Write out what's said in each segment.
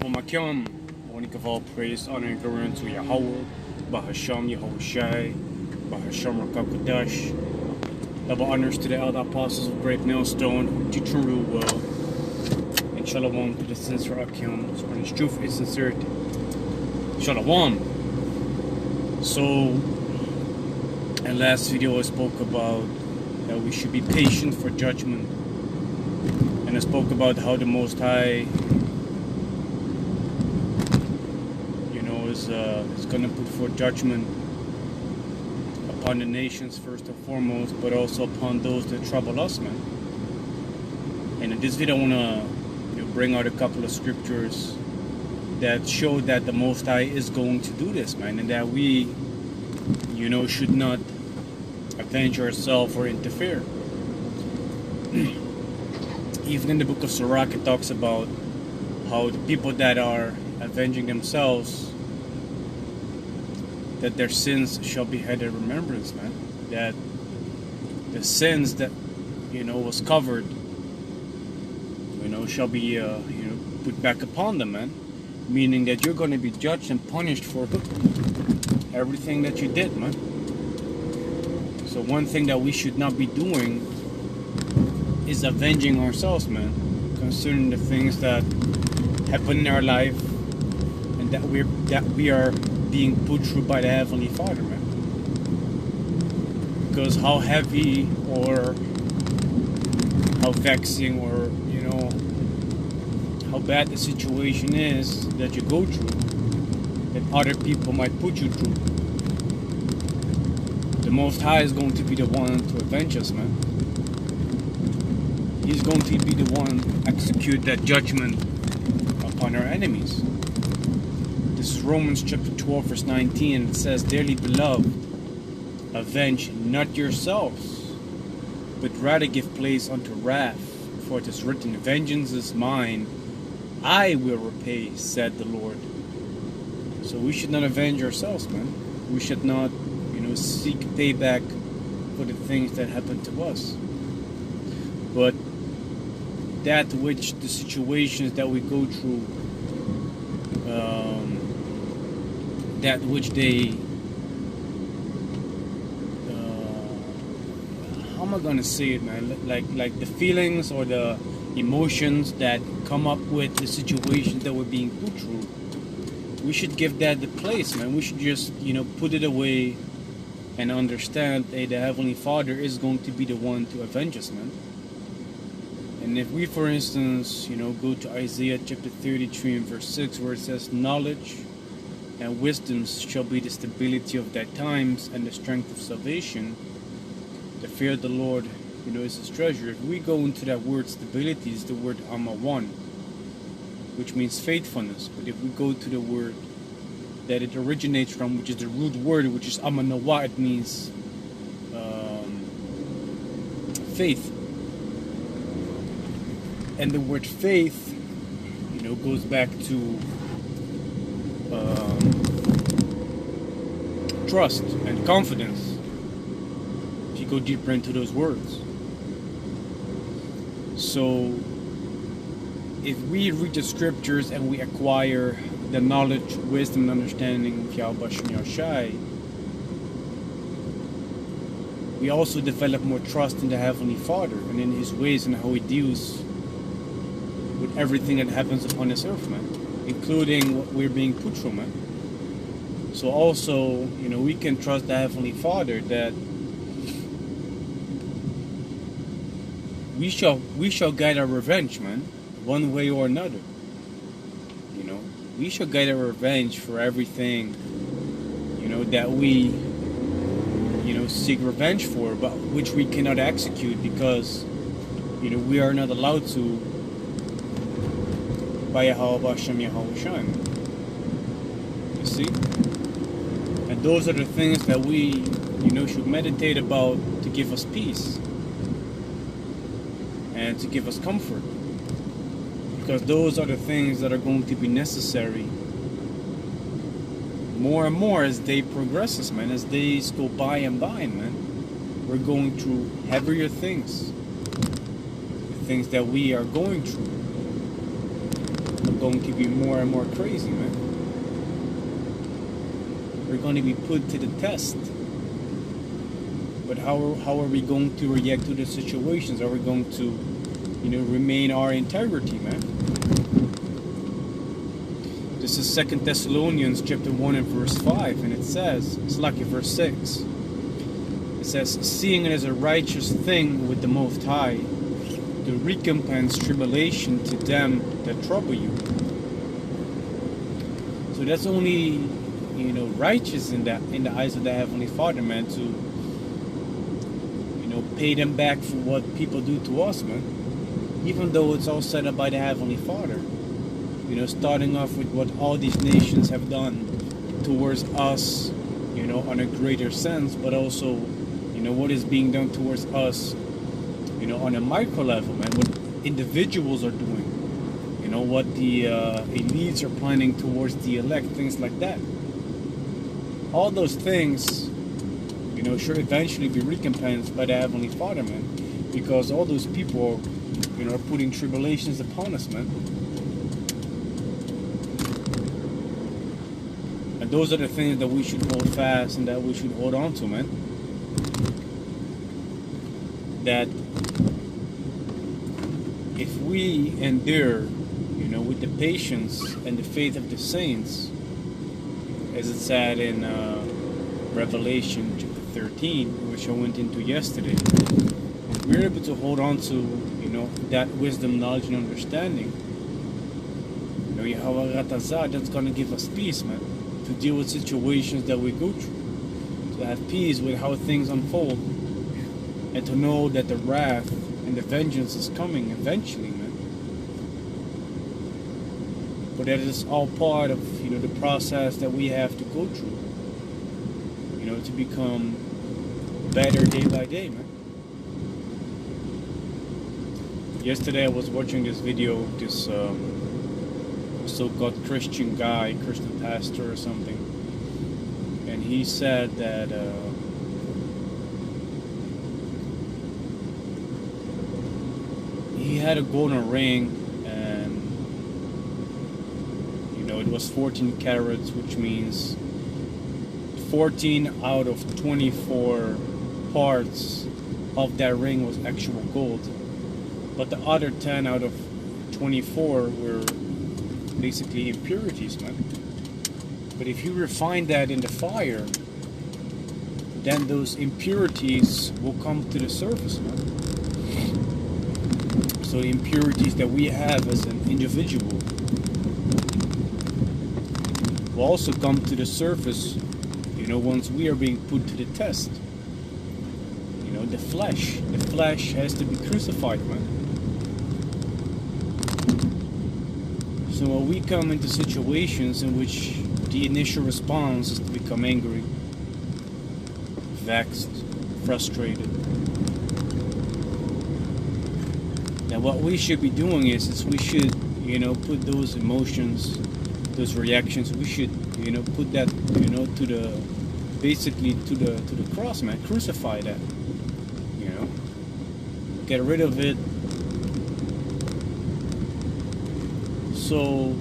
Shalom Akim. Morning of all praise, honor, and glory unto Yahweh, Bahasham Yahushai, Bahasham Rakakodash. Double honors to the elder apostles of Great Millstone who teach and rule well. And Shalom to the sincere Akim, so in his truth and sincerity. Shalom. So, in last video I spoke about that we should be patient for judgment. And I spoke about how the Most High is going to put forth judgment upon the nations first and foremost, but also upon those that trouble us, man. And in this video I want to bring out a couple of scriptures that show that the Most High is going to do this, man, and that we should not avenge ourselves or interfere. Even in the book of Sirach, it talks about how the people that are avenging themselves, that their sins shall be had in remembrance, man. That the sins that was covered, shall be put back upon them, man. Meaning that you're going to be judged and punished for everything that you did, man. So one thing that we should not be doing is avenging ourselves, man, concerning the things that happen in our life and that we are being put through by the Heavenly Father, man. Because how heavy or how vexing or how bad the situation is that you go through, that other people might put you through, the Most High is going to be the one to avenge us, man. He's going to be the one to execute that judgment upon our enemies. This is Romans chapter 12 verse 19. It says, "Dearly beloved, avenge not yourselves, but rather give place unto wrath. For it is written, vengeance is mine, I will repay, said the Lord." So we should not avenge ourselves, man. We should not, seek payback for the things that happen to us. But that which the situations that we go through, that which they, how am I gonna say it, man? Like the feelings or the emotions that come up with the situations that we're being put through, we should give that the place, man. We should just, put it away and understand that the Heavenly Father is going to be the one to avenge us, man. And if we, for instance, go to Isaiah chapter 33 and verse 6, where it says, "Knowledge and wisdom shall be the stability of thy times and the strength of salvation. The fear of the Lord, is his treasure." If we go into that word stability, is the word amawan, which means faithfulness. But if we go to the word that it originates from, which is the root word, which is amanawa, it means faith. And the word faith, goes back to trust and confidence, if you go deeper into those words. So if we read the scriptures and we acquire the knowledge, wisdom, and understanding of Yahweh Shem Yahushai, we also develop more trust in the Heavenly Father and in His ways and how He deals with everything that happens upon this earth, man, including what we're being put through, man. So also, we can trust the Heavenly Father that we shall get our revenge, man, one way or another. We shall get our revenge for everything, that we, seek revenge for, but which we cannot execute because, we are not allowed to by Yahweh Shem Yahushai. You see? And those are the things that we, should meditate about to give us peace and to give us comfort. Because those are the things that are going to be necessary more and more as day progresses, man. As days go by and by, man. We're going through heavier things. The things that we are going through. going to be more and more crazy, man. We're going to be put to the test. But how are we going to react to the situations? Are we going to, remain our integrity, man? This is 2 Thessalonians chapter 1 and verse 5, and it says, it's like in verse 6. It says, seeing it as a righteous thing with the Most High, to recompense tribulation to them that trouble you. So that's only, righteous in the eyes of the Heavenly Father, man, to, pay them back for what people do to us, man. Even though it's all set up by the Heavenly Father. Starting off with what all these nations have done towards us, on a greater sense, but also, what is being done towards us, on a micro level, man, what individuals are doing, what the elites are planning towards the elect, things like that. All those things, should eventually be recompensed by the Heavenly Father, man, because all those people, are putting tribulations upon us, man. And those are the things that we should hold fast and that we should hold on to, man. That if we endure, with the patience and the faith of the saints, as it said in Revelation chapter 13, which I went into yesterday, we're able to hold on to, that wisdom, knowledge, and understanding. Yahweh Ratazah, that's going to give us peace, man, to deal with situations that we go through, to have peace with how things unfold, and to know that the wrath and the vengeance is coming eventually, man. But that is all part of, the process that we have to go through, to become better day by day, man. Yesterday I was watching this video of this so-called Christian guy, Christian pastor or something, and he said that he had a golden ring, and it was 14 carats, which means 14 out of 24 parts of that ring was actual gold, but the other 10 out of 24 were basically impurities, man. But if you refine that in the fire, then those impurities will come to the surface, man. So the impurities that we have as an individual will also come to the surface, once we are being put to the test. The flesh has to be crucified, man. So when we come into situations in which the initial response is to become angry, vexed, frustrated, then what we should be doing is we should, put those emotions, those reactions, we should, put that, to the, basically to the cross, man. Crucify that, get rid of it. So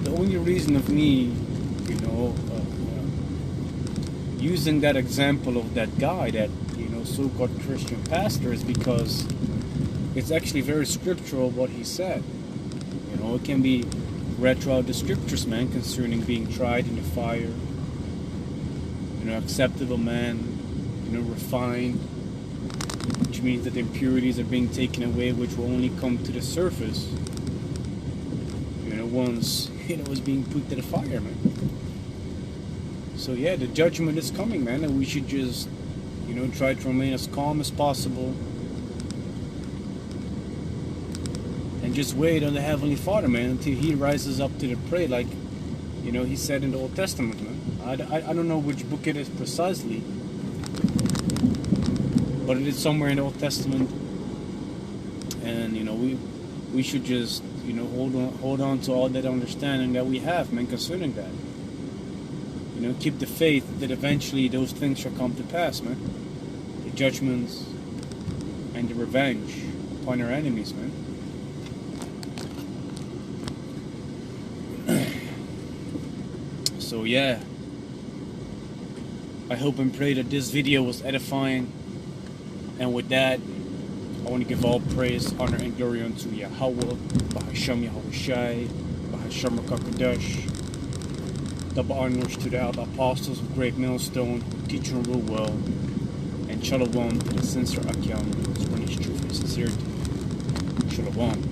the only reason of me, using that example of that guy, that so-called Christian pastor, is because it's actually very scriptural what he said. It can be read throughout the scriptures, man, concerning being tried in the fire. Acceptable man, refined, which means that the impurities are being taken away, which will only come to the surface, once it's being put to the fire, man. So yeah, the judgment is coming, man, and we should just try to remain as calm as possible and just wait on the Heavenly Father, man, until He rises up to the prey, like He said in the Old Testament, man. I don't know which book it is precisely, but it is somewhere in the Old Testament, and we should just hold on to all that understanding that we have, man, concerning that. Keep the faith that eventually those things shall come to pass, man. The judgments and the revenge upon our enemies, man. So yeah, I hope and pray that this video was edifying. And with that, I want to give all praise, honor, and glory unto Yahweh, Bahasham Yahushai, Bahasham Rakakadosh. Double honors to the apostles of Great Millstone who teach and rule well. And Shalom to the sincere Akyam who spreads truth and sincerity. Shalom.